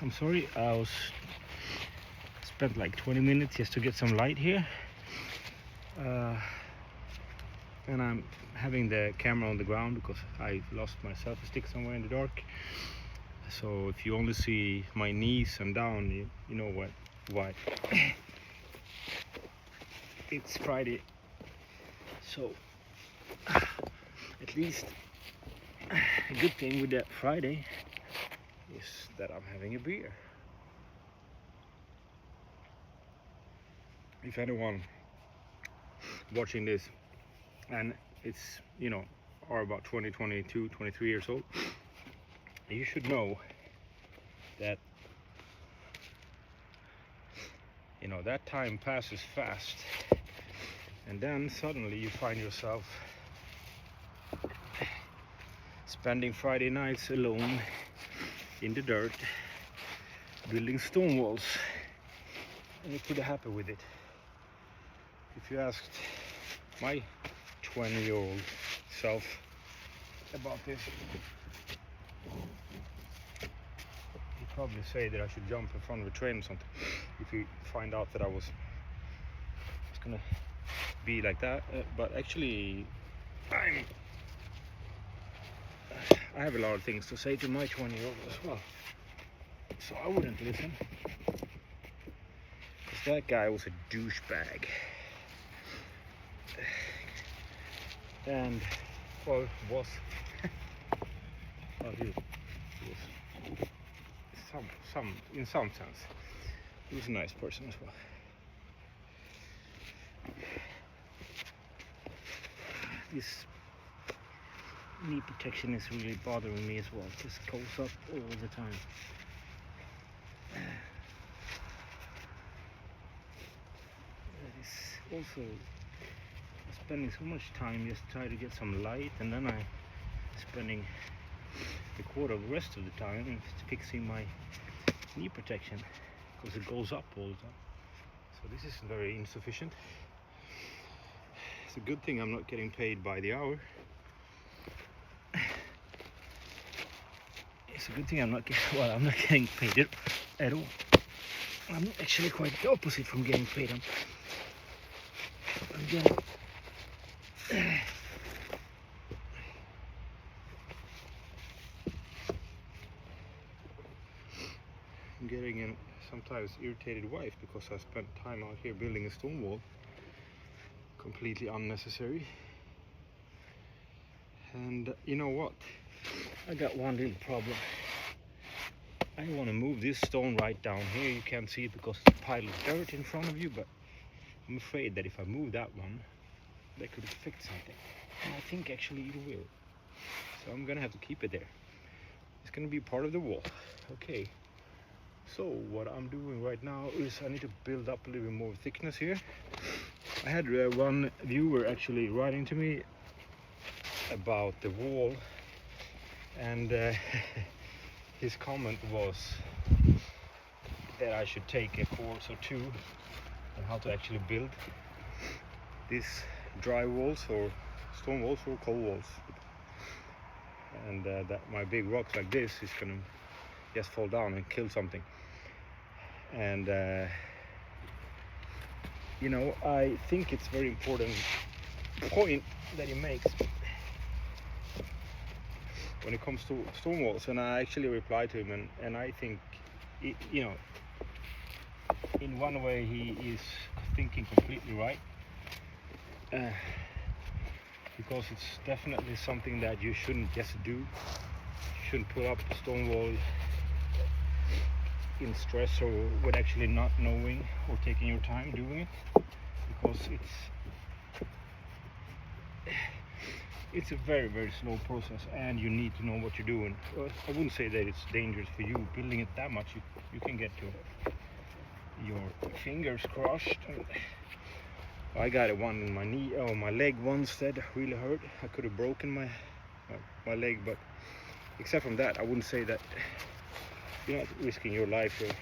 I'm sorry, I spent like 20 minutes just to get some light here, and I'm having the camera on the ground because I lost my selfie stick somewhere in the dark. So if you only see my knees and down, you know why. It's Friday, so at least a good thing with that Friday is that I'm having a beer. If anyone watching this and it's, are about 20, 22, 23 years old, you should know that that time passes fast, and then suddenly you find yourself spending Friday nights alone in the dirt building stone walls, and you're pretty happy with it. If you asked my 20-year-old self about this, he'd probably say that I should jump in front of a train or something if he find out that I was gonna be like that. But actually, I have a lot of things to say to my 20-year-old as well, so I wouldn't listen, because that guy was a douchebag. And well, was well, he was in some sense he was a nice person as well. This knee protection is really bothering me as well. It just goes up all the time. That is also spending so much time just trying to get some light, and then I'm spending the quarter of the rest of the time fixing my knee protection because it goes up all the time. So this is very insufficient. It's a good thing I'm not getting paid by the hour. It's a good thing I'm not getting paid at all. I'm actually quite the opposite from getting paid. I'm getting a sometimes irritated wife because I spent time out here building a stone wall, completely unnecessary. And you know what? I got one little problem. I want to move this stone right down here. You can't see it because it's a pile of dirt in front of you, but I'm afraid that if I move that one, that could affect something. And I think actually it will. So I'm gonna have to keep it there. It's gonna be part of the wall. Okay. So what I'm doing right now is I need to build up a little bit more thickness here. I had one viewer actually writing to me about the wall, and his comment was that I should take a course or two on how to actually build these dry walls or stone walls or cold walls, and that my big rocks like this is gonna just fall down and kill something. And I think it's very important point that he makes when it comes to stone walls, and I actually replied to him, and I think in one way he is thinking completely right, because it's definitely something that you shouldn't just do. You shouldn't put up a stone wall in stress or with actually not knowing or taking your time doing it, because it's a very, very slow process, and you need to know what you're doing. I wouldn't say that it's dangerous for you building it that much. You can get your fingers crushed. I got one in my knee, my leg once, that really hurt. I could have broken my leg, but except from that, I wouldn't say that you're not risking your life here.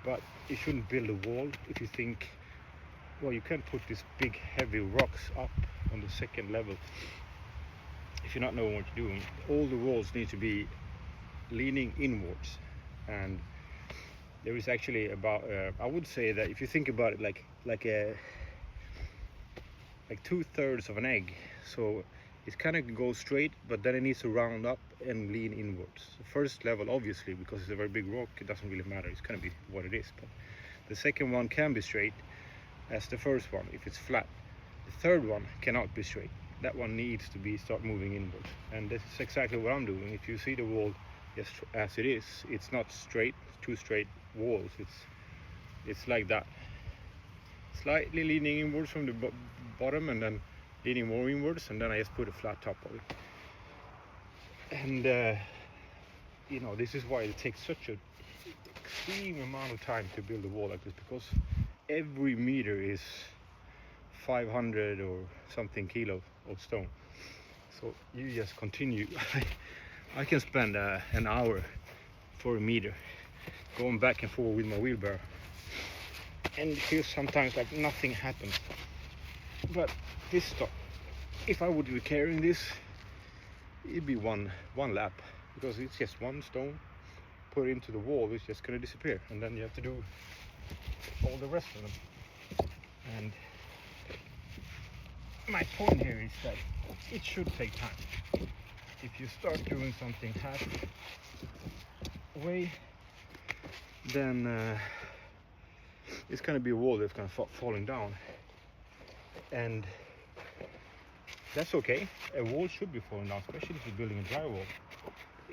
But you shouldn't build a wall if you think, well, you can't put these big heavy rocks up on the second level if you're not knowing what you're doing. All the walls need to be leaning inwards. and there is actually about I would say that if you think about it like 2/3 of an egg. So it kind of goes straight, but then it needs to round up and lean inwards. The first level, obviously, because it's a very big rock, it doesn't really matter. It's gonna be what it is. But the second one can be straight as the first one if it's flat. The third one cannot be straight. That one needs to start moving inwards, and this is exactly what I'm doing. If you see the wall just as it is, it's not straight, two straight walls. It's like that, slightly leaning inwards from the bottom, and then leaning more inwards, and then I just put a flat top of it. And you know, this is why it takes such an extreme amount of time to build a wall like this, because every meter is 500 or something kilo of stone. So you just continue. I can spend an hour for a meter going back and forth with my wheelbarrow, and it feels sometimes like nothing happens. But this stuff, if I would be carrying this, it'd be one lap, because it's just one stone put into the wall. It's just gonna disappear, and then you have to do all the rest of them. And my point here is that it should take time. If you start doing something halfway, then it's gonna be a wall that's gonna falling down, and that's okay. A wall should be falling down, especially if you're building a drywall.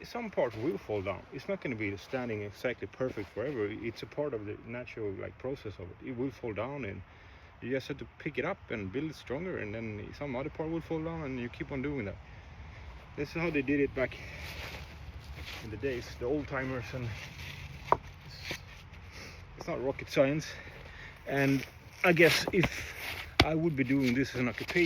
Some parts will fall down. It's not going to be standing exactly perfect forever. It's a part of the natural process of it. It will fall down, and you just have to pick it up and build it stronger, and then some other part will fall down, and you keep on doing that. This is how they did it back in the days, the old timers, and it's not rocket science. And I guess if I would be doing this as an occupation,